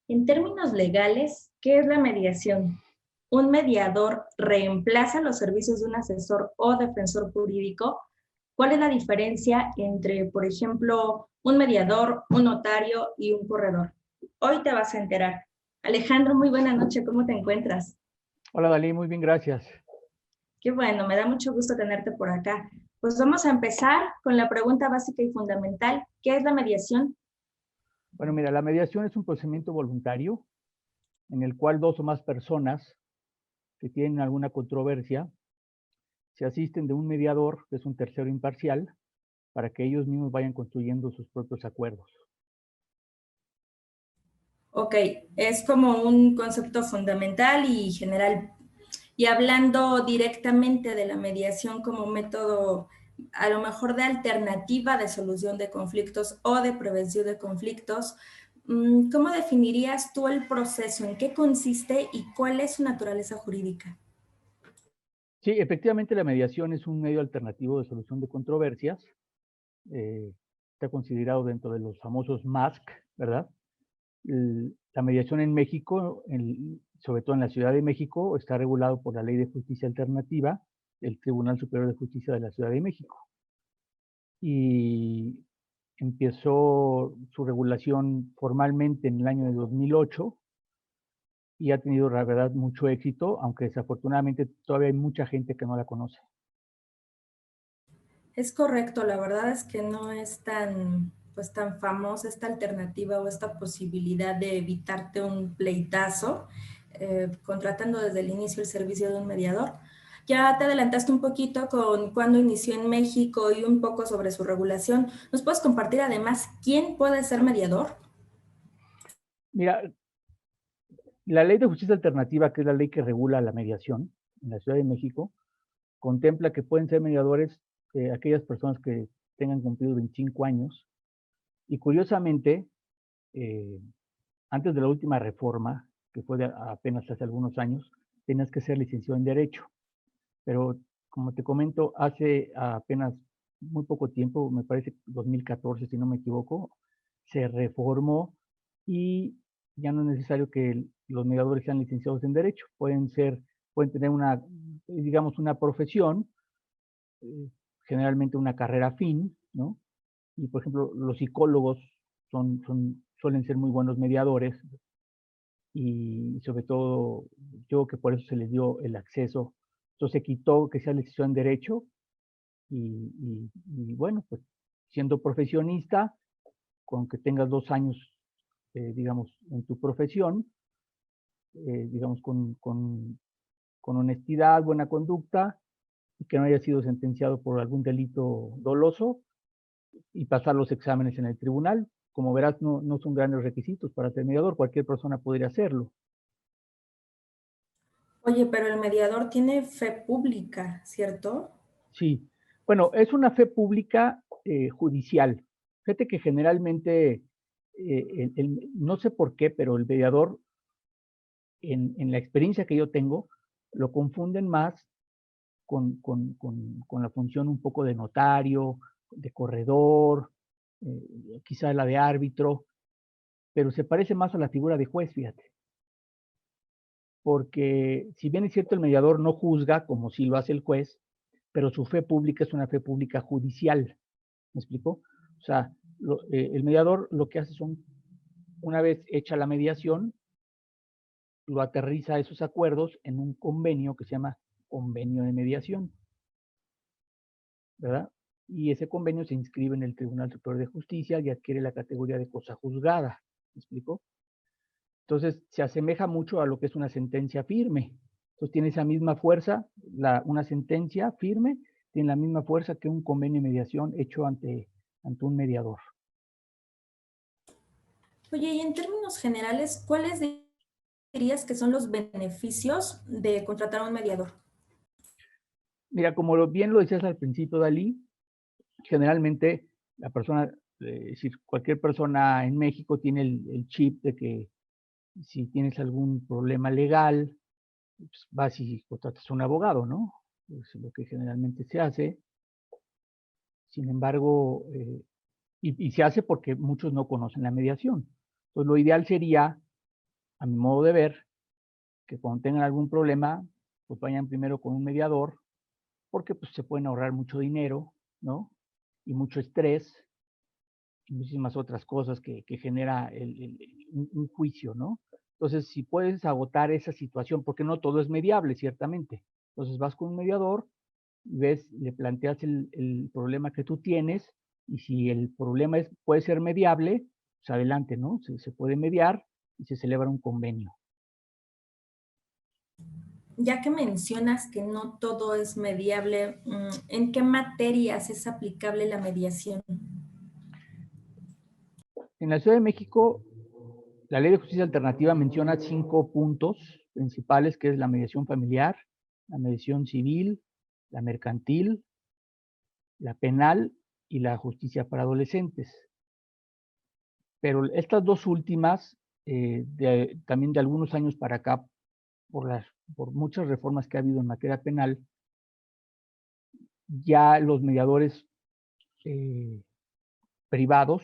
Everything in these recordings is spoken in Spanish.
En términos legales, ¿qué es la mediación? ¿Un mediador reemplaza los servicios de un asesor o defensor jurídico? ¿Cuál es la diferencia entre, por ejemplo, un mediador, un notario y un corredor? Hoy te vas a enterar. Alejandro, muy buena noche, ¿cómo te encuentras? Hola Dalí, muy bien, gracias. Qué bueno, me da mucho gusto tenerte por acá. Pues vamos a empezar con la pregunta básica y fundamental. ¿Qué es la mediación? Bueno, mira, la mediación es un procedimiento voluntario en el cual dos o más personas que tienen alguna controversia se asisten de un mediador, que es un tercero imparcial, para que ellos mismos vayan construyendo sus propios acuerdos. Ok, es como un concepto fundamental y general. Y hablando directamente de la mediación como método, a lo mejor de alternativa de solución de conflictos o de prevención de conflictos, ¿cómo definirías tú el proceso? ¿En qué consiste y cuál es su naturaleza jurídica? Sí, efectivamente la mediación es un medio alternativo de solución de controversias. Está considerado dentro de los famosos MASC, ¿verdad? La mediación en México, sobre todo en la Ciudad de México, está regulado por la Ley de Justicia Alternativa del Tribunal Superior de Justicia de la Ciudad de México. Y empezó su regulación formalmente en el año de 2008 y ha tenido, la verdad, mucho éxito, aunque desafortunadamente todavía hay mucha gente que no la conoce. Es correcto, la verdad es que no es tan, pues, tan famosa esta alternativa o esta posibilidad de evitarte un pleitazo, contratando desde el inicio el servicio de un mediador. Ya te adelantaste un poquito con cuándo inició en México y un poco sobre su regulación. ¿Nos puedes compartir además quién puede ser mediador? Mira, la Ley de Justicia Alternativa, que es la ley que regula la mediación en la Ciudad de México, contempla que pueden ser mediadores aquellas personas que tengan cumplido 25 años. Y curiosamente, eh, antes de la última reforma, que fue apenas hace algunos años, tenías que ser licenciado en Derecho. Pero como te comento, hace apenas muy poco tiempo, me parece 2014, si no me equivoco, se reformó y ya no es necesario que los mediadores sean licenciados en Derecho. Pueden tener una, digamos, una profesión, eh, generalmente una carrera afín, ¿no? Y por ejemplo, los psicólogos suelen ser muy buenos mediadores y sobre todo yo que por eso se les dio el acceso. Entonces se quitó que sea licenciado en Derecho y bueno, pues siendo profesionista, con que tengas 2 años, digamos, en tu profesión, digamos, con honestidad, buena conducta, y que no haya sido sentenciado por algún delito doloso, y pasar los exámenes en el tribunal. Como verás, no son grandes requisitos para ser mediador, cualquier persona podría hacerlo. Oye, pero el mediador tiene fe pública, ¿cierto? Sí, bueno, es una fe pública judicial. Fíjate que generalmente, no sé por qué, pero el mediador, en la experiencia que yo tengo, lo confunden más con la función un poco de notario, de corredor, quizá la de árbitro, pero se parece más a la figura de juez, fíjate. Porque si bien es cierto, el mediador no juzga como si lo hace el juez, pero su fe pública es una fe pública judicial. ¿Me explico? O sea, el mediador lo que hace son, una vez hecha la mediación, lo aterriza a esos acuerdos en un convenio que se llama convenio de mediación, ¿verdad? Y ese convenio se inscribe en el Tribunal Superior de Justicia y adquiere la categoría de cosa juzgada. ¿Me explico? Entonces, se asemeja mucho a lo que es una sentencia firme. Entonces, tiene esa misma fuerza, una sentencia firme tiene la misma fuerza que un convenio de mediación hecho ante un mediador. Oye, y en términos generales, ¿cuáles dirías que son los beneficios de contratar a un mediador? Mira, como bien lo decías al principio, Dalí, generalmente la persona, es decir, cualquier persona en México tiene el chip de que si tienes algún problema legal, pues vas y contratas a un abogado, ¿no? Es lo que generalmente se hace. Sin embargo, y se hace porque muchos no conocen la mediación. Entonces, lo ideal sería a mi modo de ver, que cuando tengan algún problema, pues vayan primero con un mediador, porque pues se pueden ahorrar mucho dinero, ¿no? Y mucho estrés, y muchísimas otras cosas que genera un juicio, ¿no? Entonces, si puedes agotar esa situación, porque no todo es mediable, ciertamente. Entonces vas con un mediador, ves, le planteas el problema que tú tienes, y si el problema puede ser mediable, pues adelante, ¿no? Se puede mediar y se celebra un convenio. Ya que mencionas que no todo es mediable, ¿en qué materias es aplicable la mediación? En la Ciudad de México, la Ley de Justicia Alternativa menciona 5 puntos principales, que es la mediación familiar, la mediación civil, la mercantil, la penal y la justicia para adolescentes. Pero estas dos últimas, también de algunos años para acá, por muchas reformas que ha habido en materia penal, ya los mediadores privados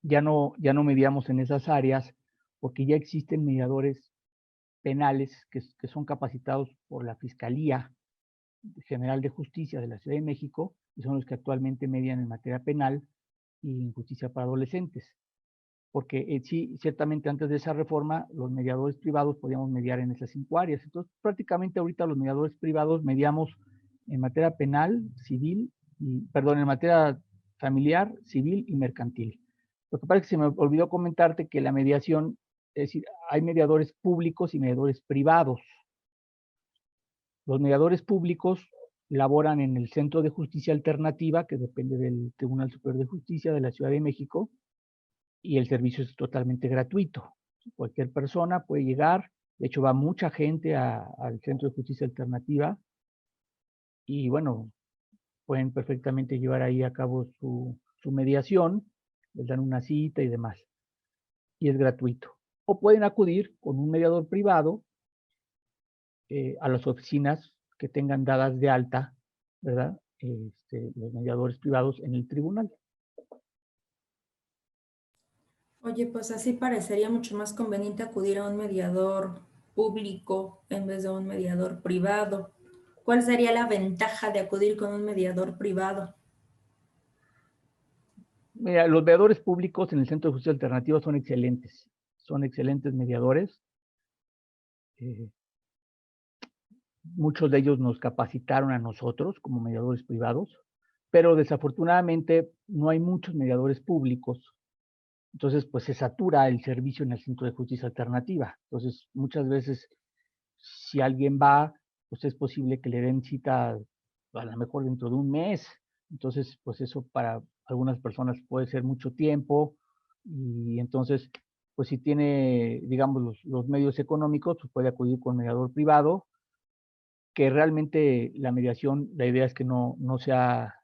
ya no mediamos en esas áreas, porque ya existen mediadores penales que son capacitados por la Fiscalía General de Justicia de la Ciudad de México, y son los que actualmente median en materia penal y en justicia para adolescentes. Porque sí, ciertamente antes de esa reforma, los mediadores privados podíamos mediar en esas 5 áreas. Entonces, prácticamente ahorita los mediadores privados mediamos en materia penal, civil, en materia familiar, civil y mercantil. Lo que pasa es que se me olvidó comentarte que la mediación, es decir, hay mediadores públicos y mediadores privados. Los mediadores públicos laboran en el Centro de Justicia Alternativa, que depende del Tribunal Superior de Justicia de la Ciudad de México, y el servicio es totalmente gratuito. Cualquier persona puede llegar, de hecho va mucha gente al Centro de Justicia Alternativa, y bueno, pueden perfectamente llevar ahí a cabo su mediación, les dan una cita y demás, y es gratuito. O pueden acudir con un mediador privado a las oficinas que tengan dadas de alta, ¿verdad? Los mediadores privados en el tribunal. Oye, pues así parecería mucho más conveniente acudir a un mediador público en vez de un mediador privado. ¿Cuál sería la ventaja de acudir con un mediador privado? Mira, los mediadores públicos en el Centro de Justicia Alternativa son excelentes mediadores. Muchos de ellos nos capacitaron a nosotros como mediadores privados, pero desafortunadamente no hay muchos mediadores públicos. Entonces, pues se satura el servicio en el Centro de Justicia Alternativa. Entonces, muchas veces, si alguien va, pues es posible que le den cita a lo mejor dentro de un mes. Entonces, pues eso para algunas personas puede ser mucho tiempo, y entonces, pues si tiene, digamos, los medios económicos, pues puede acudir con mediador privado, que realmente la mediación, la idea es que no sea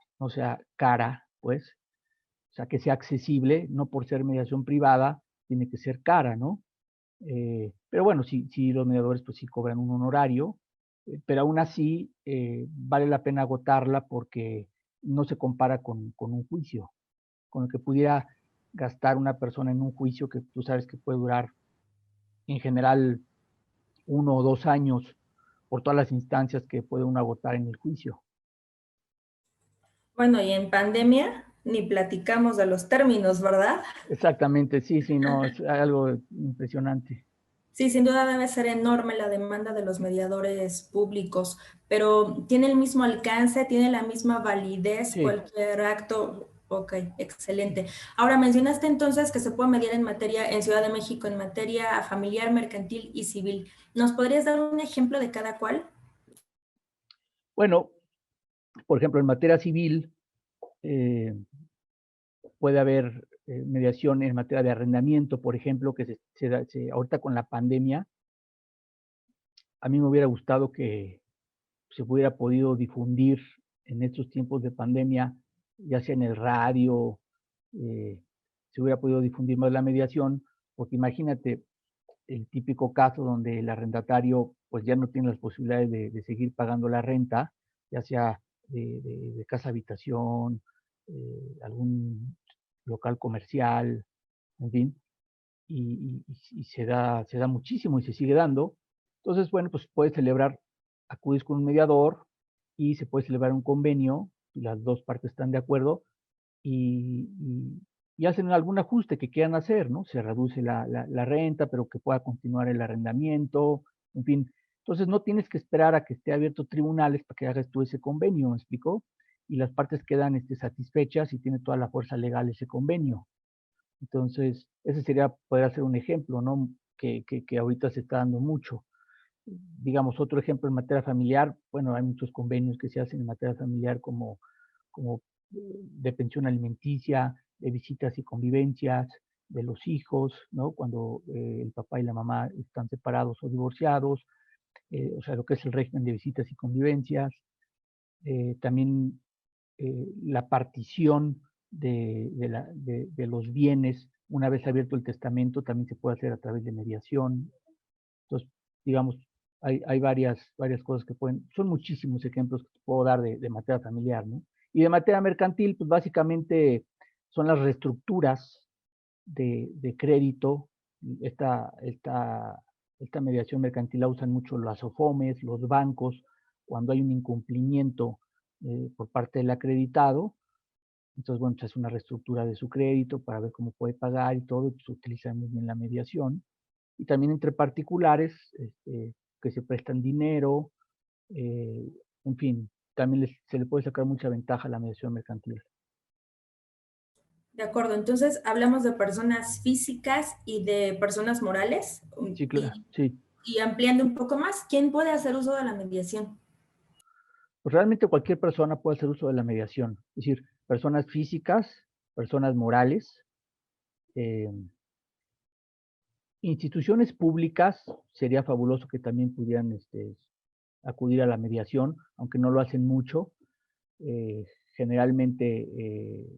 cara, pues, o sea, que sea accesible, no por ser mediación privada, tiene que ser cara, ¿no? Pero bueno, sí, los mediadores pues sí cobran un honorario, pero aún así vale la pena agotarla, porque no se compara con un juicio, con lo que pudiera gastar una persona en un juicio que tú sabes que puede durar en general 1 o 2 años, por todas las instancias que puede uno agotar en el juicio. Bueno, y en pandemia ni platicamos de los términos, ¿verdad? Exactamente, sí, no, es algo impresionante. Sí, sin duda debe ser enorme la demanda de los mediadores públicos, pero ¿tiene el mismo alcance, tiene la misma validez Sí, cualquier acto? Ok, excelente. Ahora mencionaste entonces que se puede mediar en Ciudad de México, en materia familiar, mercantil y civil. ¿Nos podrías dar un ejemplo de cada cual? bueno, por ejemplo, en materia civil, eh, puede haber mediación en materia de arrendamiento, por ejemplo, que ahorita con la pandemia, a mí me hubiera gustado que se hubiera podido difundir en estos tiempos de pandemia, ya sea en el radio, se hubiera podido difundir más la mediación, porque imagínate el típico caso donde el arrendatario pues ya no tiene las posibilidades de seguir pagando la renta, ya sea de casa habitación, algún local comercial, en fin. y se da muchísimo y se sigue dando. Entonces, bueno, pues puedes celebrar, acudes con un mediador y se puede celebrar un convenio, y las dos partes están de acuerdo y, y hacen algún ajuste que quieran hacer, ¿no? Se reduce la renta, pero que pueda continuar el arrendamiento, en fin. Entonces no tienes que esperar a que esté abierto tribunales para que hagas tú ese convenio, ¿me explicó? Y las partes quedan satisfechas y tiene toda la fuerza legal ese convenio. Entonces, ese sería, poder ser un ejemplo, ¿no? Que ahorita se está dando mucho. Digamos, otro ejemplo en materia familiar, bueno, hay muchos convenios que se hacen en materia familiar como de pensión alimenticia, de visitas y convivencias de los hijos, ¿no? Cuando el papá y la mamá están separados o divorciados, o sea, lo que es el régimen de visitas y convivencias. También la partición de los bienes, una vez abierto el testamento, también se puede hacer a través de mediación. Entonces, digamos, hay varias cosas que son muchísimos ejemplos que te puedo dar de materia familiar, ¿no? Y de materia mercantil, pues básicamente son las reestructuras de crédito. Esta mediación mercantil la usan mucho las OFOMES, los bancos, cuando hay un incumplimiento por parte del acreditado. Entonces, bueno, se hace una reestructura de su crédito para ver cómo puede pagar y todo, pues utiliza muy bien la mediación. Y también entre particulares que se prestan dinero, en fin, también se le puede sacar mucha ventaja a la mediación mercantil. De acuerdo, entonces hablamos de personas físicas y de personas morales. Sí, claro, sí. Y ampliando un poco más, ¿quién puede hacer uso de la mediación? Pues realmente cualquier persona puede hacer uso de la mediación, es decir, personas físicas, personas morales, eh, instituciones públicas, sería fabuloso que también pudieran acudir a la mediación, aunque no lo hacen mucho. Generalmente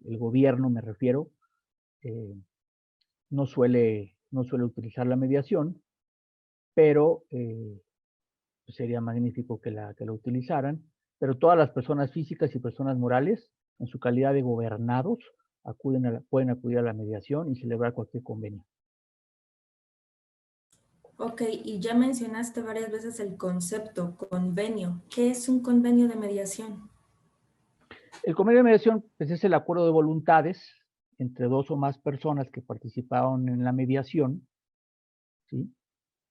el gobierno, me refiero, no suele utilizar la mediación, pero sería magnífico que la utilizaran. Pero todas las personas físicas y personas morales, en su calidad de gobernados, pueden acudir a la mediación y celebrar cualquier convenio. Ok, y ya mencionaste varias veces el concepto convenio. ¿Qué es un convenio de mediación? El convenio de mediación pues, es el acuerdo de voluntades entre dos o más personas que participaron en la mediación, ¿sí?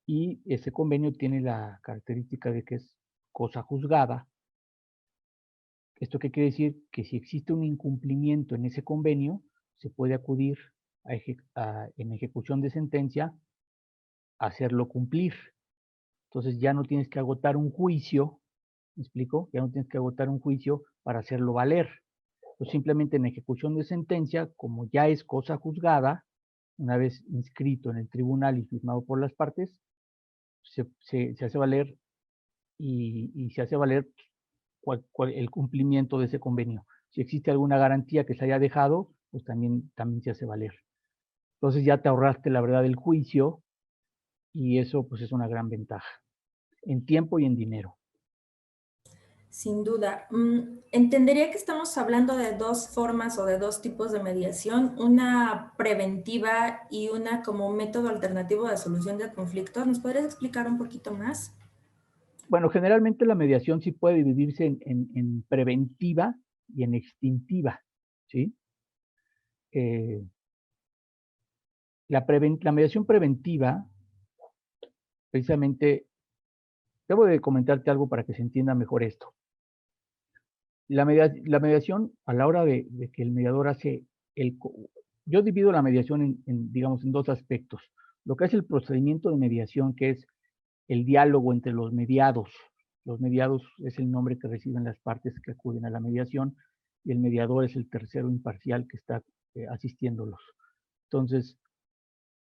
Y ese convenio tiene la característica de que es cosa juzgada. ¿Esto qué quiere decir? Que si existe un incumplimiento en ese convenio, se puede acudir en ejecución de sentencia a hacerlo cumplir. Entonces ya no tienes que agotar un juicio, ¿me explico? Ya no tienes que agotar un juicio para hacerlo valer. Pues simplemente en ejecución de sentencia, como ya es cosa juzgada, una vez inscrito en el tribunal y firmado por las partes, se hace valer y se hace valer el cumplimiento de ese convenio. Si existe alguna garantía que se haya dejado, pues también se hace valer. Entonces ya te ahorraste la verdad del juicio y eso pues es una gran ventaja en tiempo y en dinero. Sin duda. Entendería que estamos hablando de dos formas o de dos tipos de mediación, una preventiva y una como método alternativo de solución de conflictos. ¿Nos podrías explicar un poquito más? Bueno, generalmente la mediación sí puede dividirse en preventiva y en extintiva, ¿sí? La mediación preventiva, precisamente, debo de comentarte algo para que se entienda mejor esto. La mediación, a la hora de que el mediador hace yo divido la mediación digamos, en dos aspectos. Lo que es el procedimiento de mediación, que es el diálogo entre los mediados. Los mediados es el nombre que reciben las partes que acuden a la mediación y el mediador es el tercero imparcial que está asistiéndolos. Entonces,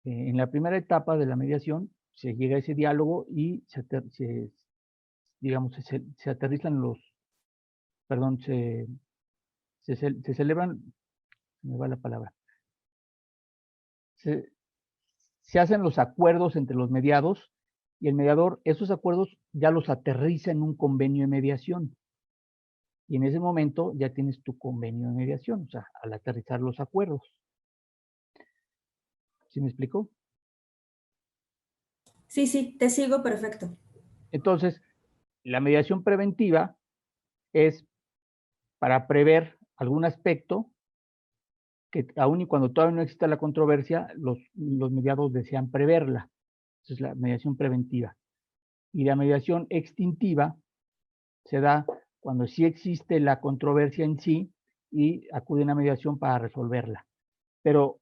en la primera etapa de la mediación se llega a ese diálogo y digamos, se aterrizan perdón, se celebran, me va la palabra, se, se hacen los acuerdos entre los mediados y el mediador esos acuerdos ya los aterriza en un convenio de mediación. Y en ese momento ya tienes tu convenio de mediación, o sea, al aterrizar los acuerdos. ¿Sí me explico? Sí, sí, te sigo perfecto. Entonces, la mediación preventiva es para prever algún aspecto que aun y cuando todavía no exista la controversia, los mediados desean preverla. Esa es la mediación preventiva. Y la mediación extintiva se da cuando sí existe la controversia en sí y acuden a mediación para resolverla. Pero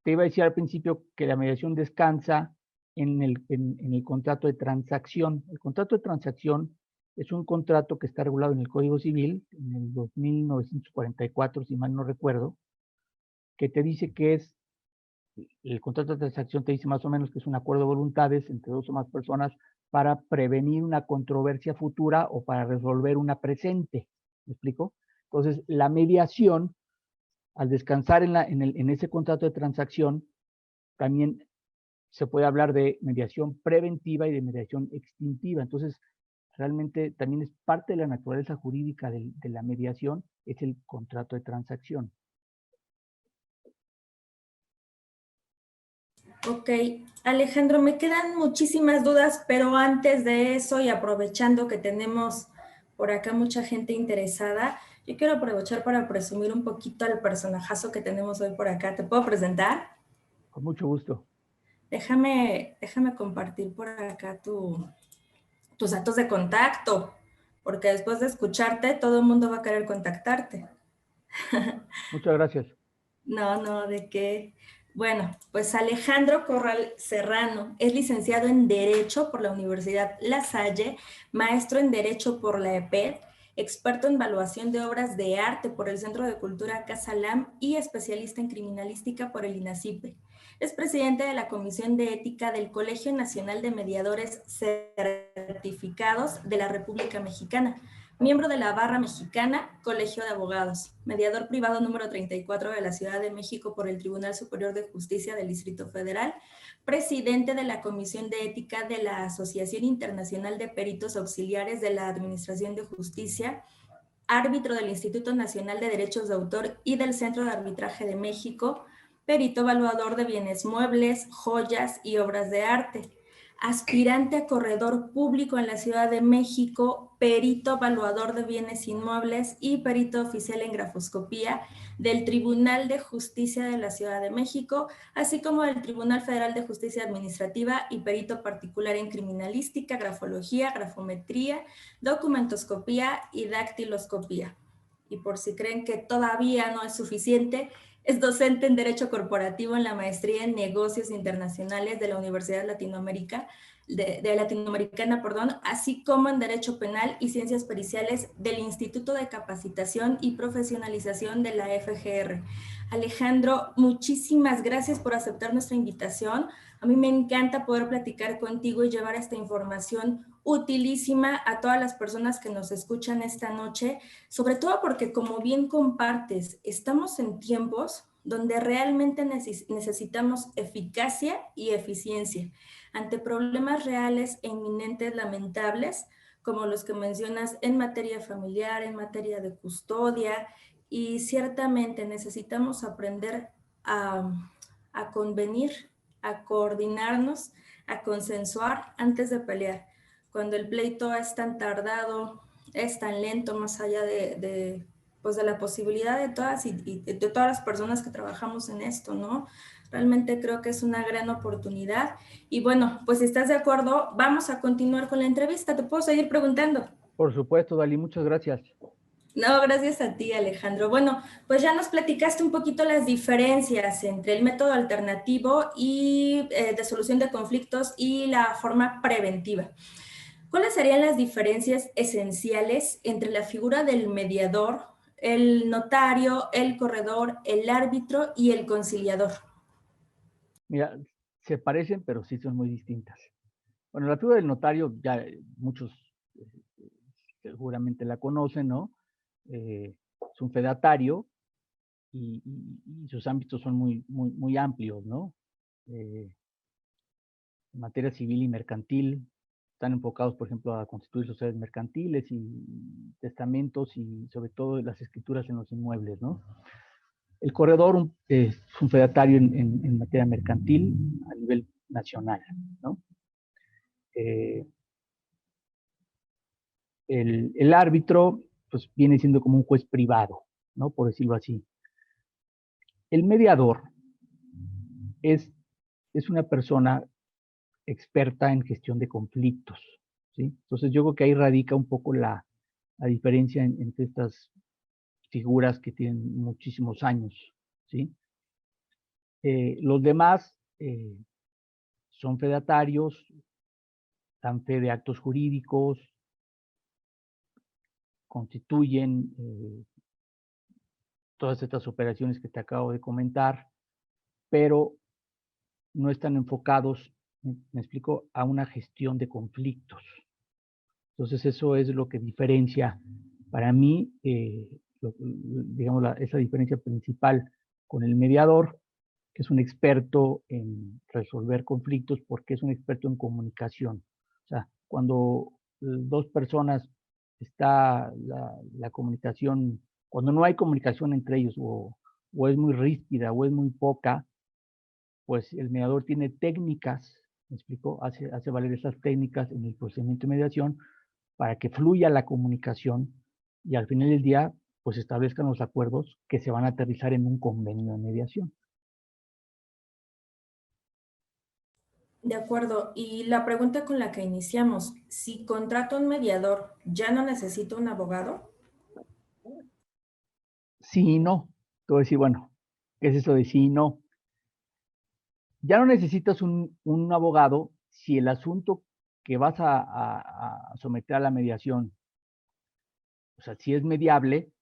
te iba a decir al principio que la mediación descansa en el contrato de transacción. El contrato de transacción es un contrato que está regulado en el Código Civil, en el 2944, si mal no recuerdo, que te dice que es, el contrato de transacción te dice más o menos que es un acuerdo de voluntades entre dos o más personas para prevenir una controversia futura o para resolver una presente. ¿Me explico? Entonces, la mediación, al descansar en ese contrato de transacción, también se puede hablar de mediación preventiva y de mediación extintiva. Entonces, realmente también es parte de la naturaleza jurídica de la mediación, es el contrato de transacción. Ok, Alejandro, me quedan muchísimas dudas, pero antes de eso y aprovechando que tenemos por acá mucha gente interesada, yo quiero aprovechar para presumir un poquito al personajazo que tenemos hoy por acá. ¿Te puedo presentar? Con mucho gusto. Déjame compartir por acá tus datos de contacto, porque después de escucharte, todo el mundo va a querer contactarte. Muchas gracias. No, no, ¿de qué? Bueno, pues Alejandro Corral Serrano es licenciado en Derecho por la Universidad La Salle, maestro en Derecho por la EPED, experto en evaluación de obras de arte por el Centro de Cultura Casa Lam y especialista en criminalística por el INACIPE. Es presidente de la Comisión de Ética del Colegio Nacional de Mediadores Certificados de la República Mexicana, miembro de la Barra Mexicana, Colegio de Abogados, mediador privado número 34 de la Ciudad de México por el Tribunal Superior de Justicia del Distrito Federal, presidente de la Comisión de Ética de la Asociación Internacional de Peritos Auxiliares de la Administración de Justicia, árbitro del Instituto Nacional de Derechos de Autor y del Centro de Arbitraje de México, perito evaluador de bienes muebles, joyas y obras de arte, aspirante a corredor público en la Ciudad de México, perito evaluador de bienes inmuebles y perito oficial en grafoscopía del Tribunal de Justicia de la Ciudad de México, así como del Tribunal Federal de Justicia Administrativa y perito particular en criminalística, grafología, grafometría, documentoscopía y dactiloscopía. Y por si creen que todavía no es suficiente, es docente en Derecho Corporativo en la Maestría en Negocios Internacionales de la Universidad Latinoamericana, así como en Derecho Penal y Ciencias Periciales del Instituto de Capacitación y Profesionalización de la FGR. Alejandro, muchísimas gracias por aceptar nuestra invitación. A mí me encanta poder platicar contigo y llevar esta información utilísima a todas las personas que nos escuchan esta noche, sobre todo porque, como bien compartes, estamos en tiempos donde realmente necesitamos eficacia y eficiencia ante problemas reales e inminentes lamentables, como los que mencionas en materia familiar, en materia de custodia, y ciertamente necesitamos aprender a convenir, a coordinarnos, a consensuar antes de pelear. Cuando el pleito es tan tardado, es tan lento, más allá pues de la posibilidad de todas y de todas las personas que trabajamos en esto, ¿no? Realmente creo que es una gran oportunidad. Y bueno, pues si estás de acuerdo, vamos a continuar con la entrevista. ¿Te puedo seguir preguntando? Por supuesto, Dalí, muchas gracias. No, gracias a ti, Alejandro. Bueno, pues ya nos platicaste un poquito las diferencias entre el método alternativo y de solución de conflictos y la forma preventiva. ¿Cuáles serían las diferencias esenciales entre la figura del mediador, el notario, el corredor, el árbitro y el conciliador? Mira, se parecen, pero sí son muy distintas. Bueno, la figura del notario, ya muchos seguramente la conocen, ¿no? Es un fedatario y sus ámbitos son muy amplios, ¿no? En materia civil y mercantil, están enfocados, por ejemplo, a constituir sociedades mercantiles y testamentos y sobre todo las escrituras en los inmuebles, ¿no? El corredor es un fedatario en materia mercantil a nivel nacional, ¿no? el árbitro pues viene siendo como un juez privado, ¿no? Por decirlo así. El mediador es una persona experta en gestión de conflictos, ¿sí? Entonces yo creo que ahí radica un poco la diferencia entre estas figuras que tienen muchísimos años, ¿sí? Los demás son fedatarios, dan fe de actos jurídicos, constituyen todas estas operaciones que te acabo de comentar, pero no están enfocados, me explico, a una gestión de conflictos. Entonces eso es lo que diferencia para mí, digamos, esa diferencia principal con el mediador, que es un experto en resolver conflictos porque es un experto en comunicación. O sea, cuando dos personas está la comunicación, cuando no hay comunicación entre ellos o es muy ríspida o es muy poca, pues el mediador tiene técnicas, ¿me explico? Hace valer esas técnicas en el procedimiento de mediación para que fluya la comunicación y al final del día, pues establezcan los acuerdos que se van a aterrizar en un convenio de mediación. De acuerdo. Y la pregunta con la que iniciamos, si contrato un mediador, ¿ya no necesito un abogado? Sí y no. Te voy a decir, bueno, ¿qué es eso de sí y no? Ya no necesitas un abogado si el asunto que vas a someter a la mediación, o sea, si es mediable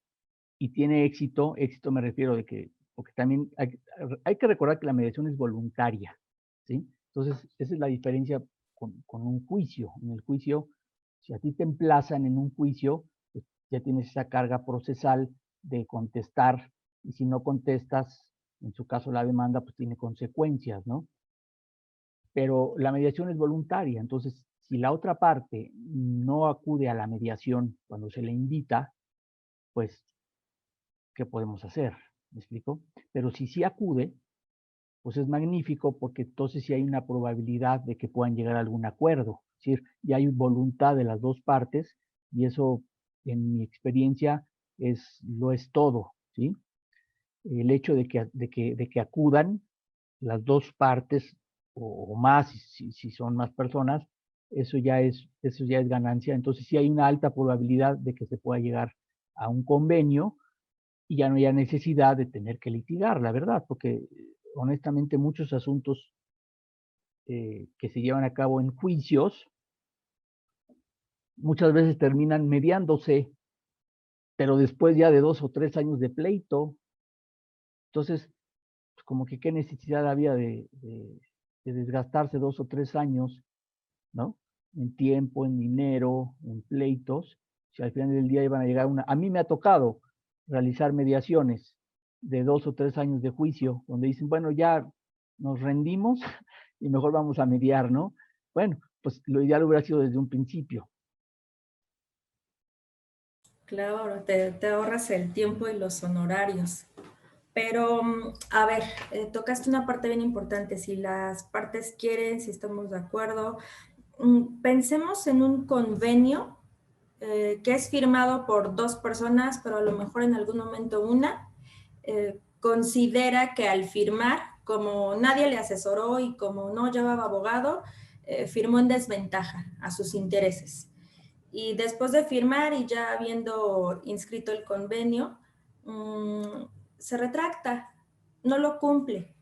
y tiene éxito, éxito me refiero de que, porque también hay que recordar que la mediación es voluntaria, ¿sí? Entonces, esa es la diferencia con un juicio. En el juicio, si a ti te emplazan en un juicio, pues ya tienes esa carga procesal de contestar, y si no contestas, en su caso la demanda, pues tiene consecuencias, ¿no? Pero la mediación es voluntaria, entonces si la otra parte no acude a la mediación cuando se le invita, pues, ¿qué podemos hacer? ¿Me explico? Pero si sí acude, pues es magnífico porque entonces sí hay una probabilidad de que puedan llegar a algún acuerdo. Es decir, ya hay voluntad de las dos partes y eso, en mi experiencia, lo es todo, ¿sí? El hecho de que acudan las dos partes o más, si son más personas, eso ya es ganancia. Entonces sí hay una alta probabilidad de que se pueda llegar a un convenio y ya no haya necesidad de tener que litigar, la verdad, porque honestamente muchos asuntos que se llevan a cabo en juicios muchas veces terminan mediándose, pero después ya de 2 o 3 años de pleito. Entonces, pues como que qué necesidad había de desgastarse 2 o 3 años, ¿no? En tiempo, en dinero, en pleitos, si al final del día iban a llegar a una... A mí me ha tocado realizar mediaciones de 2 o 3 años de juicio, donde dicen, bueno, ya nos rendimos y mejor vamos a mediar, ¿no? Bueno, pues lo ideal hubiera sido desde un principio. Claro, te ahorras el tiempo y los honorarios. Pero, a ver, tocaste una parte bien importante, si las partes quieren, si estamos de acuerdo. Pensemos en un convenio que es firmado por dos personas, pero a lo mejor en algún momento una considera que al firmar, como nadie le asesoró y como no llevaba abogado, firmó en desventaja a sus intereses. Y después de firmar y ya habiendo inscrito el convenio, se retracta, no lo cumple.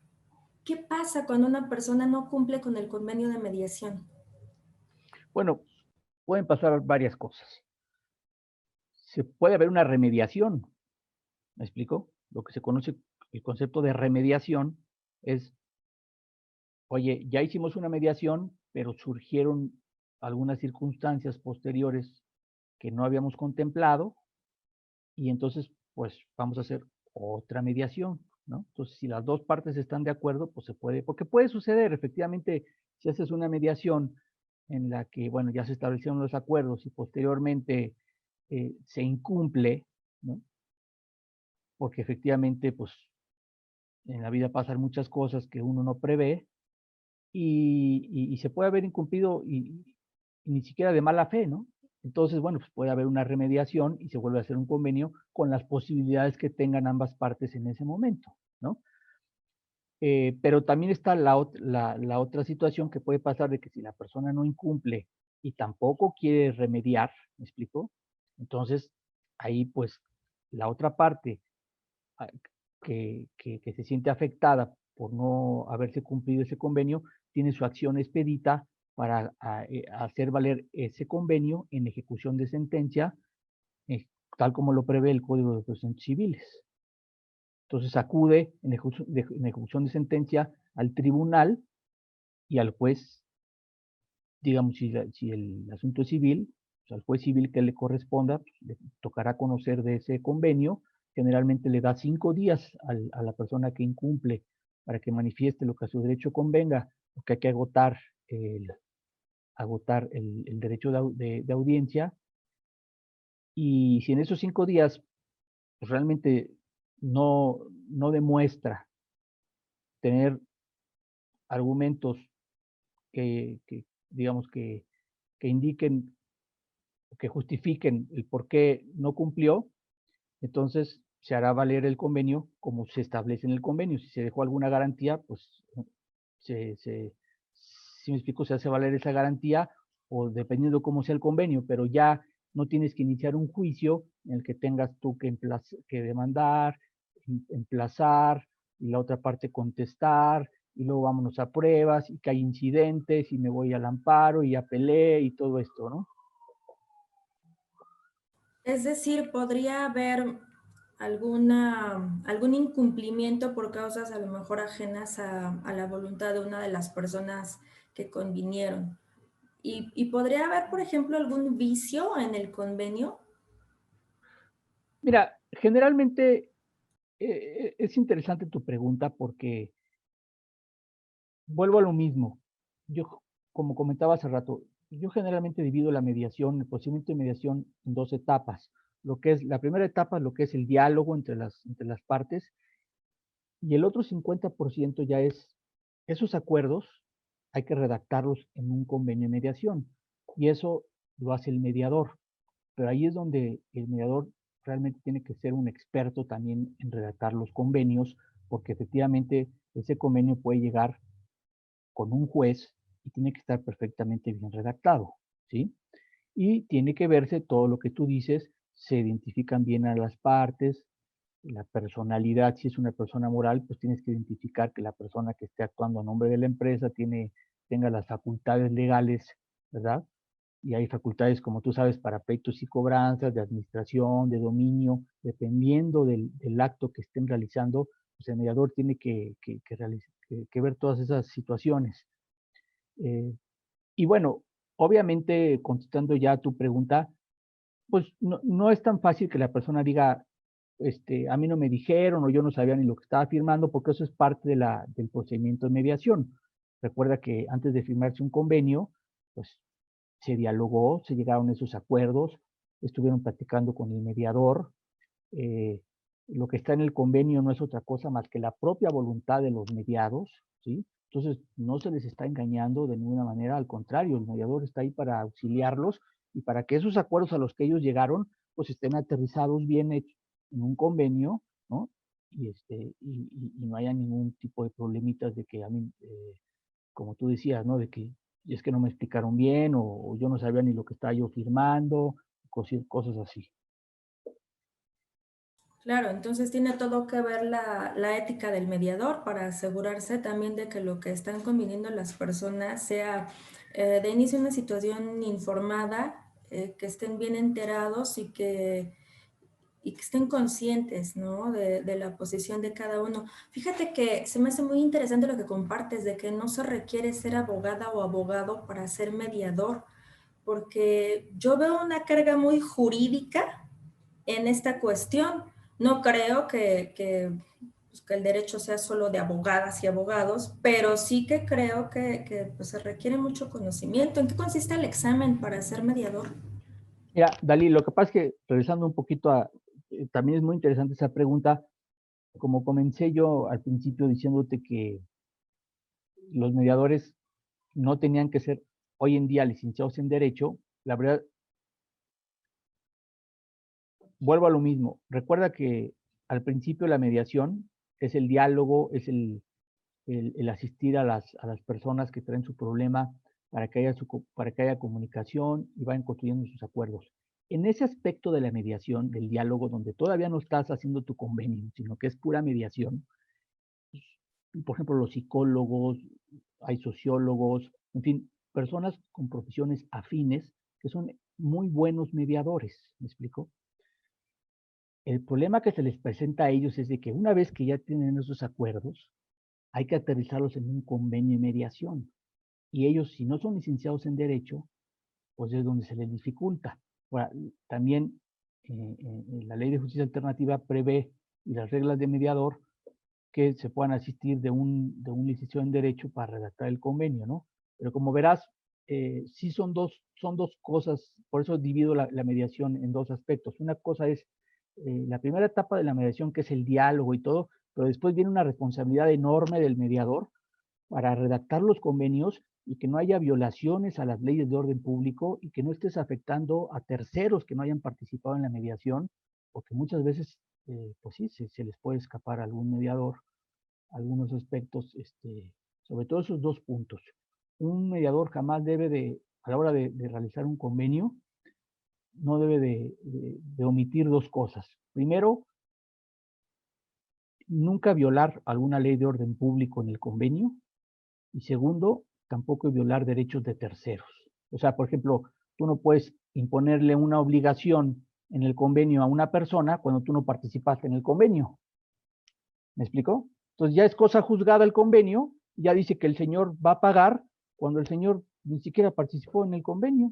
¿Qué pasa cuando una persona no cumple con el convenio de mediación? Bueno, pueden pasar varias cosas. Se puede haber una remediación, ¿me explico? Lo que se conoce, el concepto de remediación es, oye, ya hicimos una mediación, pero surgieron algunas circunstancias posteriores que no habíamos contemplado y entonces, pues vamos a hacer otra mediación, ¿no? Entonces, si las dos partes están de acuerdo, pues se puede, porque puede suceder, efectivamente, si haces una mediación en la que, bueno, ya se establecieron los acuerdos y posteriormente se incumple, ¿no? Porque efectivamente, pues en la vida pasan muchas cosas que uno no prevé y se puede haber incumplido ni siquiera de mala fe, ¿no? Entonces, bueno, pues puede haber una remediación y se vuelve a hacer un convenio con las posibilidades que tengan ambas partes en ese momento, ¿no? Pero también está la otra situación que puede pasar de que si la persona no incumple y tampoco quiere remediar, ¿me explico? Entonces, ahí pues la otra parte ah, que se siente afectada por no haberse cumplido ese convenio, tiene su acción expedita para hacer valer ese convenio en ejecución de sentencia, eh, tal como lo prevé el Código de Procedimientos Civiles. Entonces acude en ejecución de sentencia al tribunal y al juez, digamos, si el asunto es civil, pues al juez civil que le corresponda, pues, le tocará conocer de ese convenio. Generalmente le da 5 días a la persona que incumple para que manifieste lo que a su derecho convenga, porque hay que agotar el derecho de audiencia. Y si en esos 5 días pues, realmente no demuestra tener argumentos digamos, que indiquen, que justifiquen el por qué no cumplió, entonces se hará valer el convenio como se establece en el convenio. Si se dejó alguna garantía, pues si me explico, se hace valer esa garantía o dependiendo cómo sea el convenio, pero ya no tienes que iniciar un juicio en el que tengas tú que demandar, emplazar y la otra parte contestar y luego vámonos a pruebas y que hay incidentes y me voy al amparo y apelé y todo esto, ¿no? Es decir, podría haber algún incumplimiento por causas a lo mejor ajenas a la voluntad de una de las personas que convinieron. Y podría haber, por ejemplo, algún vicio en el convenio. Mira, generalmente es interesante tu pregunta porque vuelvo a lo mismo. Yo, como comentaba hace rato, yo generalmente divido la mediación, el procedimiento de mediación en 2 etapas. Lo que es la primera etapa, lo que es el diálogo entre las partes, y el otro 50% ya es esos acuerdos, hay que redactarlos en un convenio de mediación, y eso lo hace el mediador. Pero ahí es donde el mediador realmente tiene que ser un experto también en redactar los convenios, porque efectivamente ese convenio puede llegar con un juez y tiene que estar perfectamente bien redactado, ¿sí? Y tiene que verse todo lo que tú dices, se identifican bien a las partes, la personalidad, si es una persona moral, pues tienes que identificar que la persona que esté actuando a nombre de la empresa tenga las facultades legales, ¿verdad? Y hay facultades, como tú sabes, para pleitos y cobranzas, de administración, de dominio, dependiendo del acto que estén realizando, pues el mediador tiene que ver todas esas situaciones. Eh, y bueno, obviamente, contestando ya a tu pregunta, pues no es tan fácil que la persona diga, a mí no me dijeron o yo no sabía ni lo que estaba firmando, porque eso es parte del procedimiento de mediación. Recuerda que antes de firmarse un convenio, pues se dialogó, se llegaron a esos acuerdos, estuvieron platicando con el mediador. eh, lo que está en el convenio no es otra cosa más que la propia voluntad de los mediados, ¿sí? Entonces, no se les está engañando de ninguna manera, al contrario, el mediador está ahí para auxiliarlos y para que esos acuerdos a los que ellos llegaron, pues estén aterrizados bien en un convenio, ¿no? Y no haya ningún tipo de problemitas de que a mí, como tú decías, ¿no? De que es que no me explicaron bien o yo no sabía ni lo que estaba yo firmando, cosas así. Claro, entonces tiene todo que ver la ética del mediador para asegurarse también de que lo que están conviniendo las personas sea de inicio una situación informada, que estén bien enterados y que estén conscientes, ¿no? De la posición de cada uno. Fíjate que se me hace muy interesante lo que compartes, de que no se requiere ser abogada o abogado para ser mediador, porque yo veo una carga muy jurídica en esta cuestión. No creo pues, que el derecho sea solo de abogadas y abogados, pero sí que creo que pues, se requiere mucho conocimiento. ¿En qué consiste el examen para ser mediador? Mira, Dalí, lo que pasa es que, regresando un poquito también es muy interesante esa pregunta, como comencé yo al principio diciéndote que los mediadores no tenían que ser hoy en día licenciados en Derecho, la verdad, vuelvo a lo mismo. Recuerda que al principio la mediación es el diálogo, es el asistir a las personas que traen su problema para que haya comunicación y vayan construyendo sus acuerdos. En ese aspecto de la mediación, del diálogo, donde todavía no estás haciendo tu convenio, sino que es pura mediación, por ejemplo, los psicólogos, hay sociólogos, en fin, personas con profesiones afines que son muy buenos mediadores, ¿me explico? El problema que se les presenta a ellos es de que una vez que ya tienen esos acuerdos, hay que aterrizarlos en un convenio de mediación. Y ellos, si no son licenciados en Derecho, pues es donde se les dificulta. Ahora, también la Ley de Justicia Alternativa prevé, y las reglas de mediador, que se puedan asistir de un licenciado en Derecho para redactar el convenio, ¿no? Pero como verás, sí son dos cosas, por eso divido la mediación en dos aspectos. Una cosa es la primera etapa de la mediación, que es el diálogo y todo, pero después viene una responsabilidad enorme del mediador para redactar los convenios y que no haya violaciones a las leyes de orden público y que no estés afectando a terceros que no hayan participado en la mediación, porque muchas veces, pues sí, se les puede escapar a algún mediador algunos aspectos, sobre todo esos dos puntos. Un mediador jamás debe de, a la hora de realizar un convenio, no debe de omitir dos cosas. Primero, nunca violar alguna ley de orden público en el convenio. Y segundo, tampoco violar derechos de terceros. O sea, por ejemplo, tú no puedes imponerle una obligación en el convenio a una persona cuando tú no participaste en el convenio. ¿Me explicó? Entonces ya es cosa juzgada el convenio, ya dice que el señor va a pagar cuando el señor ni siquiera participó en el convenio.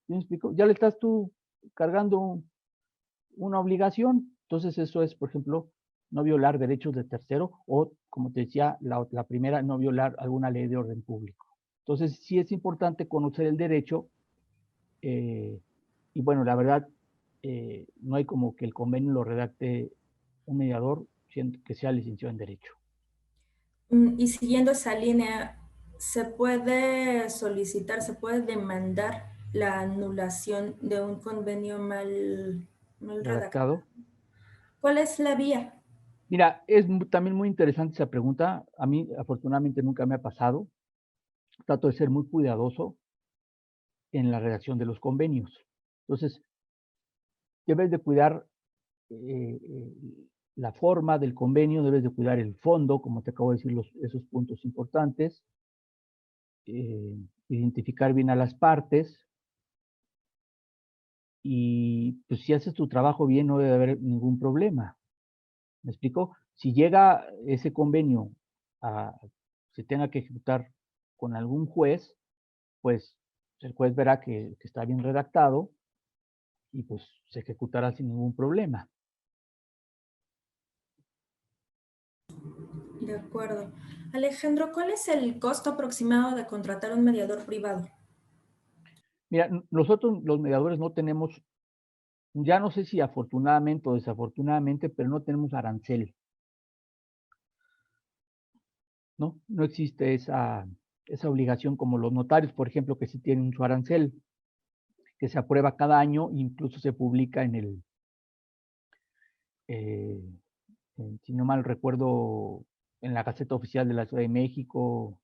¿Me explicó? Ya le estás tú cargando una obligación. Entonces eso es, por ejemplo, no violar derechos de tercero o, como te decía, la primera, no violar alguna ley de orden público. Entonces sí es importante conocer el derecho y bueno, la verdad, no hay como que el convenio lo redacte un mediador que sea licenciado en Derecho. Y siguiendo esa línea, ¿se puede solicitar, se puede demandar la anulación de un convenio mal redactado? ¿Redactado? ¿Cuál es la vía? Mira, es también muy interesante esa pregunta. A mí, afortunadamente, nunca me ha pasado. Trato de ser muy cuidadoso en la redacción de los convenios. Entonces, debes de cuidar la forma del convenio, debes de cuidar el fondo, como te acabo de decir, esos puntos importantes, identificar bien a las partes y pues si haces tu trabajo bien no debe haber ningún problema. ¿Me explico? Si llega ese convenio a se tenga que ejecutar con algún juez, pues el juez verá que está bien redactado y pues se ejecutará sin ningún problema. De acuerdo. Alejandro, ¿cuál es el costo aproximado de contratar un mediador privado? Mira, nosotros los mediadores no tenemos, ya no sé si afortunadamente o desafortunadamente, pero no tenemos arancel, ¿no? No existe esa obligación como los notarios, por ejemplo, que sí tienen su arancel, que se aprueba cada año, incluso se publica en el, si no mal recuerdo, en la Gaceta Oficial de la Ciudad de México.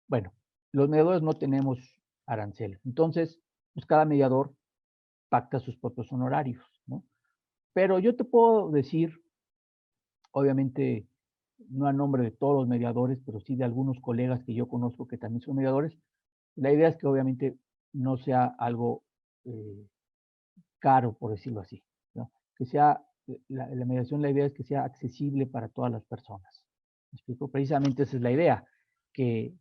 Bueno, los mediadores no tenemos arancel. Entonces, pues cada mediador pacta sus propios honorarios, ¿no? Pero yo te puedo decir, obviamente, no a nombre de todos los mediadores, pero sí de algunos colegas que yo conozco que también son mediadores, la idea es que obviamente no sea algo caro, por decirlo así, ¿no? Que sea, la mediación, la idea es que sea accesible para todas las personas. ¿Me explico? Precisamente esa es la idea, que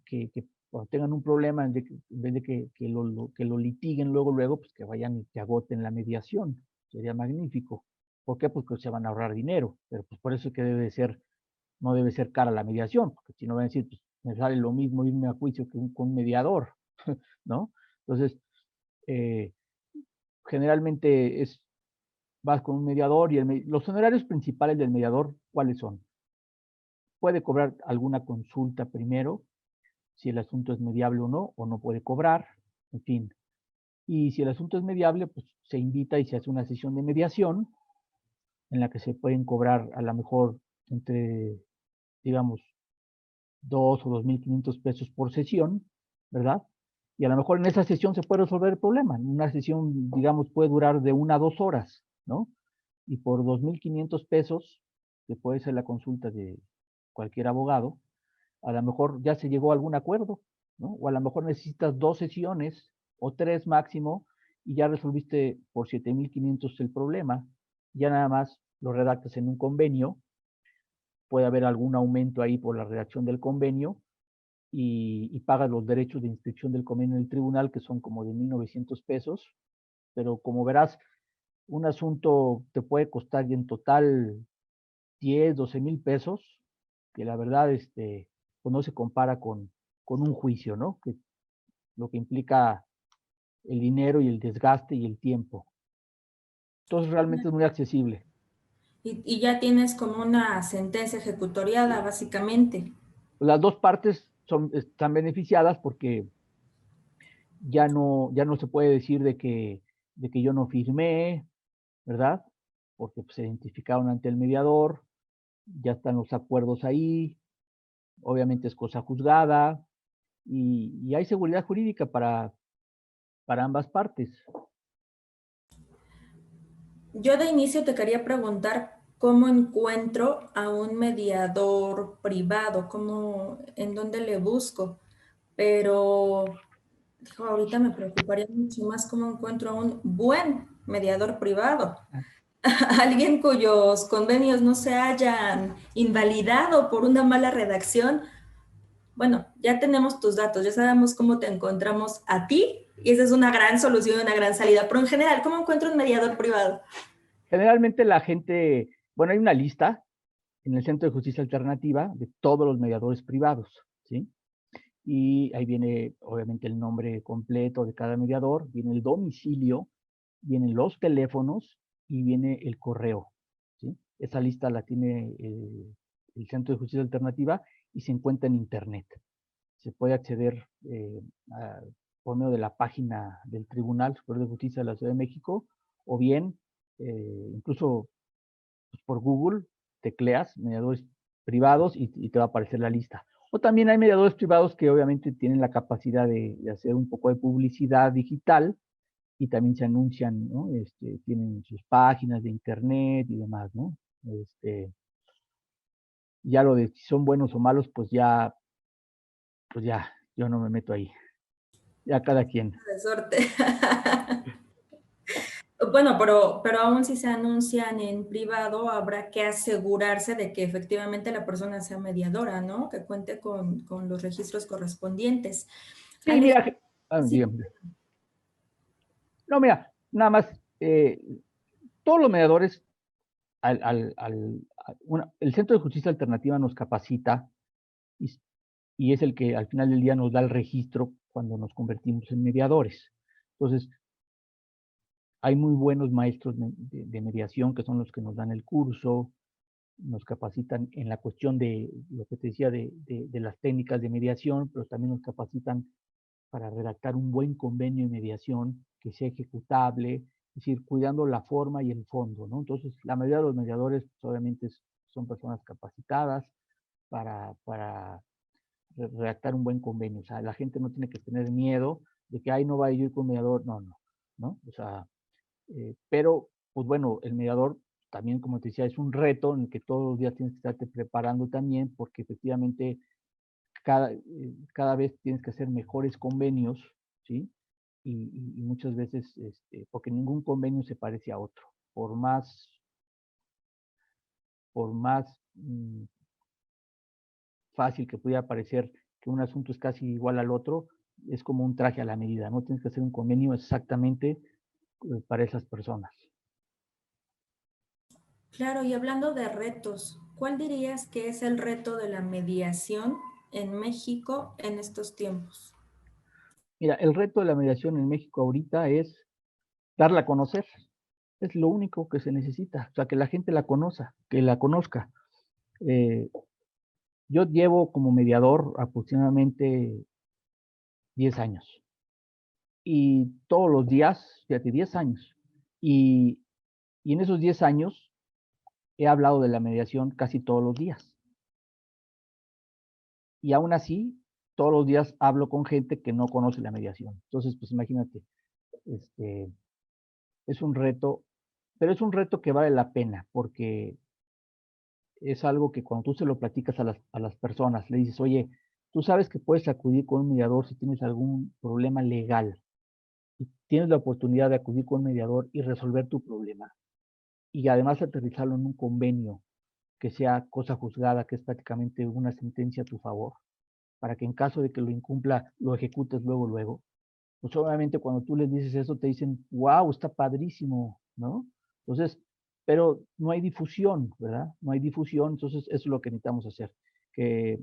cuando tengan un problema, en vez de que lo litiguen luego, pues que vayan y que agoten la mediación. Sería magnífico. ¿Por qué? Porque se van a ahorrar dinero, pero pues por eso es que no debe ser cara la mediación, porque si no van a decir, pues me sale lo mismo irme a juicio que con un mediador, ¿no? Entonces, eh, generalmente vas con un mediador y los honorarios principales del mediador, ¿cuáles son? Puede cobrar alguna consulta primero, si el asunto es mediable o no puede cobrar. en fin. Y si el asunto es mediable, pues se invita y se hace una sesión de mediación en la que se pueden cobrar a lo mejor entre, digamos, 2 o 2,500 pesos por sesión, ¿verdad? Y a lo mejor en esa sesión se puede resolver el problema. Una sesión, digamos, puede durar de 1 a 2 horas, ¿no? Y por 2,500 pesos, que puede ser la consulta de cualquier abogado, a lo mejor ya se llegó a algún acuerdo, ¿no? O a lo mejor necesitas 2 sesiones o 3 máximo y ya resolviste por 7,500 el problema. Ya nada más lo redactas en un convenio, puede haber algún aumento ahí por la redacción del convenio y pagas los derechos de inscripción del convenio en el tribunal, que son como de 1,900 pesos, pero como verás, un asunto te puede costar en total 10, 12,000 pesos, que la verdad, pues no se compara con un juicio, ¿no? Que lo que implica el dinero y el desgaste y el tiempo. Entonces realmente es muy accesible. Y ya tienes como una sentencia ejecutoriada, básicamente. Las dos partes están beneficiadas porque ya no se puede decir de que yo no firmé, ¿verdad? Porque pues, se identificaron ante el mediador, ya están los acuerdos ahí, obviamente es cosa juzgada y hay seguridad jurídica para ambas partes. Yo de inicio te quería preguntar cómo encuentro a un mediador privado, en dónde le busco, pero dijo, ahorita me preocuparía mucho más cómo encuentro a un buen mediador privado, alguien cuyos convenios no se hayan invalidado por una mala redacción. Bueno, ya tenemos tus datos, ya sabemos cómo te encontramos a ti y esa es una gran solución, una gran salida, pero en general, ¿cómo encuentro un mediador privado? Generalmente la gente, bueno, hay una lista en el Centro de Justicia Alternativa de todos los mediadores privados, ¿sí? Y ahí viene obviamente el nombre completo de cada mediador, viene el domicilio, vienen los teléfonos y viene el correo, ¿sí? Esa lista la tiene el Centro de Justicia Alternativa y se encuentra en internet. Se puede acceder por medio de la página del Tribunal Superior de Justicia de la Ciudad de México o bien incluso pues, por Google tecleas mediadores privados y te va a aparecer la lista. O también hay mediadores privados que obviamente tienen la capacidad de hacer un poco de publicidad digital y también se anuncian, ¿no? Tienen sus páginas de internet y demás, ¿no? Ya lo de si son buenos o malos, pues ya, yo no me meto ahí. Ya cada quien. De suerte. Bueno, pero aún si se anuncian en privado, habrá que asegurarse de que efectivamente la persona sea mediadora, ¿no? Que cuente con los registros correspondientes. Sí, Alejandra, mira, sí, dígame. No, mira, nada más, todos los mediadores, el Centro de Justicia Alternativa nos capacita y, y es el que al final del día nos da el registro cuando nos convertimos en mediadores. Entonces, hay muy buenos maestros de mediación que son los que nos dan el curso, nos capacitan en la cuestión de lo que te decía de las técnicas de mediación, pero también nos capacitan para redactar un buen convenio de mediación que sea ejecutable, es decir, cuidando la forma y el fondo, ¿no? Entonces, la mayoría de los mediadores, pues, obviamente, son personas capacitadas para redactar un buen convenio. O sea, la gente no tiene que tener miedo de que, ay, no va a ir con mediador. No, no, ¿no? O sea, pero, pues bueno, el mediador también, como te decía, es un reto en el que todos los días tienes que estarte preparando también, porque efectivamente cada vez tienes que hacer mejores convenios, ¿sí? Y muchas veces, porque ningún convenio se parece a otro, por más fácil que pudiera parecer que un asunto es casi igual al otro, es como un traje a la medida, ¿no? Tienes que hacer un convenio exactamente para esas personas. claro, y hablando de retos, ¿cuál dirías que es el reto de la mediación en México en estos tiempos? Mira, el reto de la mediación en México ahorita es darla a conocer. Es lo único que se necesita, o sea, que la gente la conozca, que la conozca. Eh, yo llevo como mediador aproximadamente 10 años. y todos los días, fíjate, 10 años. Y, y en esos 10 años he hablado de la mediación casi todos los días. Y aún así, todos los días hablo con gente que no conoce la mediación. Entonces, pues imagínate, es un reto, pero es un reto que vale la pena, porque es algo que cuando tú se lo platicas a las personas, le dices, oye, tú sabes que puedes acudir con un mediador si tienes algún problema legal, y tienes la oportunidad de acudir con un mediador y resolver tu problema, y además aterrizarlo en un convenio que sea cosa juzgada, que es prácticamente una sentencia a tu favor, para que en caso de que lo incumpla, lo ejecutes luego, luego. Pues obviamente cuando tú les dices eso, te dicen, wow, está padrísimo, ¿no? Entonces, pero no hay difusión, ¿verdad? No hay difusión, entonces eso es lo que necesitamos hacer, que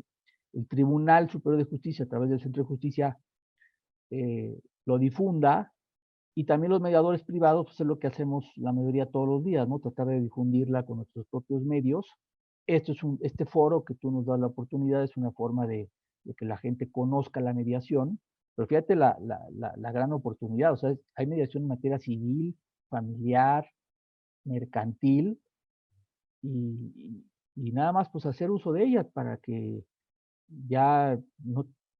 el Tribunal Superior de Justicia, a través del Centro de Justicia, lo difunda, y también los mediadores privados, pues es lo que hacemos la mayoría todos los días, ¿no? Tratar de difundirla con nuestros propios medios. Este foro que tú nos das la oportunidad es una forma de que la gente conozca la mediación, pero fíjate la gran oportunidad, o sea, hay mediación en materia civil, familiar, mercantil, y nada más pues hacer uso de ella para que ya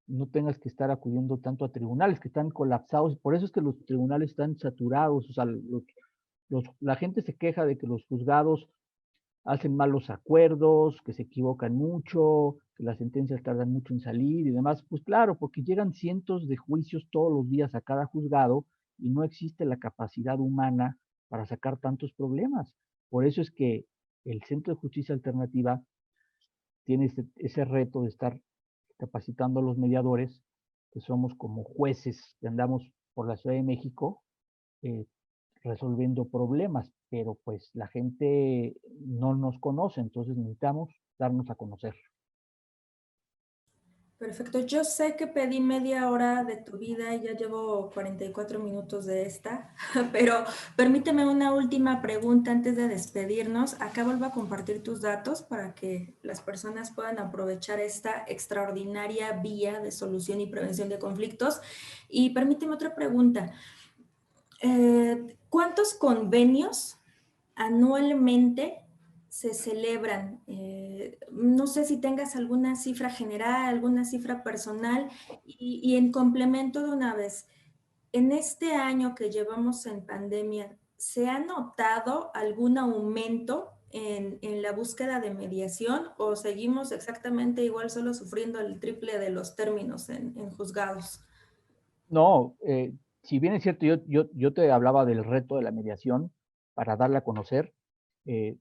no tengas que estar acudiendo tanto a tribunales que están colapsados. Por eso es que los tribunales están saturados. O sea, la gente se queja de que los juzgados hacen malos acuerdos, que se equivocan mucho, que las sentencias tardan mucho en salir y demás. Pues claro, porque llegan cientos de juicios todos los días a cada juzgado y no existe la capacidad humana para sacar tantos problemas. Por eso es que el Centro de Justicia Alternativa tiene ese reto de estar capacitando a los mediadores, que somos como jueces que andamos por la Ciudad de México eh, resolviendo problemas, pero pues la gente no nos conoce, entonces necesitamos darnos a conocer. Perfecto. Yo sé que pedí media hora de tu vida y ya llevo 44 minutos de esta, pero permíteme una última pregunta antes de despedirnos. Acá vuelvo a compartir tus datos para que las personas puedan aprovechar esta extraordinaria vía de solución y prevención de conflictos. Y permíteme otra pregunta. ¿Cuántos convenios anualmente se celebran? No sé si tengas alguna cifra general, alguna cifra personal y en complemento de una vez, en este año que llevamos en pandemia, ¿se ha notado algún aumento en la búsqueda de mediación o seguimos exactamente igual, solo sufriendo el triple de los términos en juzgados? No, si bien es cierto, yo te hablaba del reto de la mediación para darla a conocer, eh,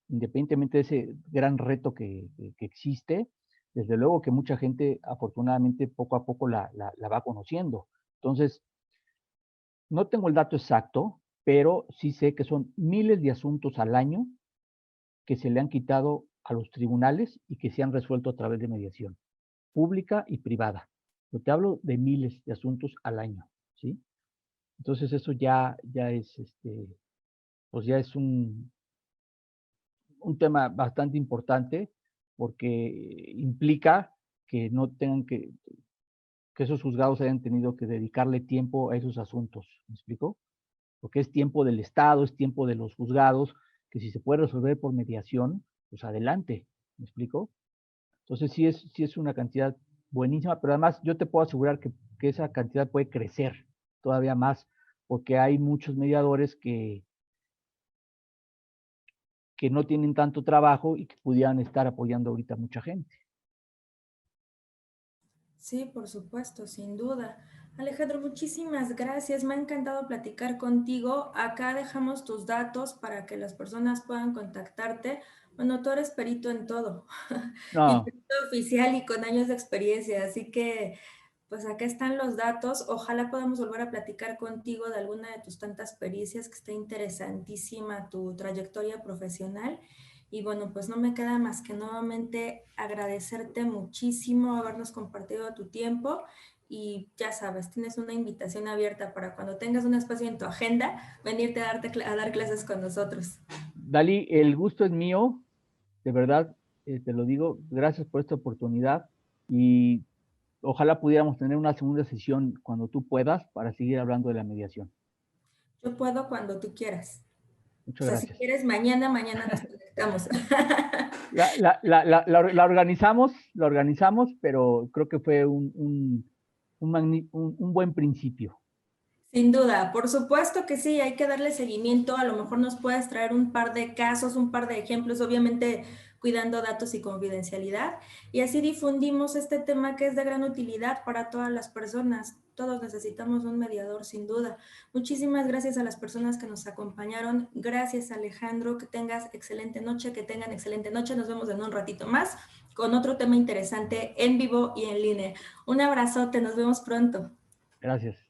independientemente de ese gran reto que existe, desde luego que mucha gente afortunadamente poco a poco la va conociendo. Entonces, no tengo el dato exacto, pero sí sé que son miles de asuntos al año que se le han quitado a los tribunales y que se han resuelto a través de mediación pública y privada. Yo te hablo de miles de asuntos al año, ¿sí? Entonces eso ya es, pues ya es un tema bastante importante porque implica que no tengan que esos juzgados hayan tenido que dedicarle tiempo a esos asuntos, ¿me explico? Porque es tiempo del Estado, es tiempo de los juzgados, que si se puede resolver por mediación, pues adelante, ¿me explico? Entonces sí es una cantidad buenísima, pero además yo te puedo asegurar que esa cantidad puede crecer todavía más, porque hay muchos mediadores que no tienen tanto trabajo y que pudieran estar apoyando ahorita a mucha gente. Sí, por supuesto, sin duda. Alejandro, muchísimas gracias. Me ha encantado platicar contigo. Acá dejamos tus datos para que las personas puedan contactarte. Bueno, tú eres perito en todo y No, perito oficial y con años de experiencia, así que pues acá están los datos. Ojalá podamos volver a platicar contigo de alguna de tus tantas pericias, que está interesantísima tu trayectoria profesional. Y bueno, pues no me queda más que nuevamente agradecerte muchísimo habernos compartido tu tiempo y ya sabes, tienes una invitación abierta para cuando tengas un espacio en tu agenda, venirte a dar clases con nosotros. Dali, el gusto es mío, de verdad, te lo digo, gracias por esta oportunidad y ojalá pudiéramos tener una segunda sesión cuando tú puedas para seguir hablando de la mediación. Yo puedo cuando tú quieras. O Muchas sea, si gracias. quieres mañana nos conectamos. La organizamos, pero creo que fue un buen principio. Sin duda, por supuesto que sí, hay que darle seguimiento. A lo mejor nos puedes traer un par de casos, un par de ejemplos, obviamente cuidando datos y confidencialidad. Y así difundimos este tema que es de gran utilidad para todas las personas. Todos necesitamos un mediador, sin duda. Muchísimas gracias a las personas que nos acompañaron. Gracias, Alejandro. Que tengas excelente noche, que tengan excelente noche. Nos vemos en un ratito más con otro tema interesante en vivo y en línea. Un abrazote, nos vemos pronto. Gracias.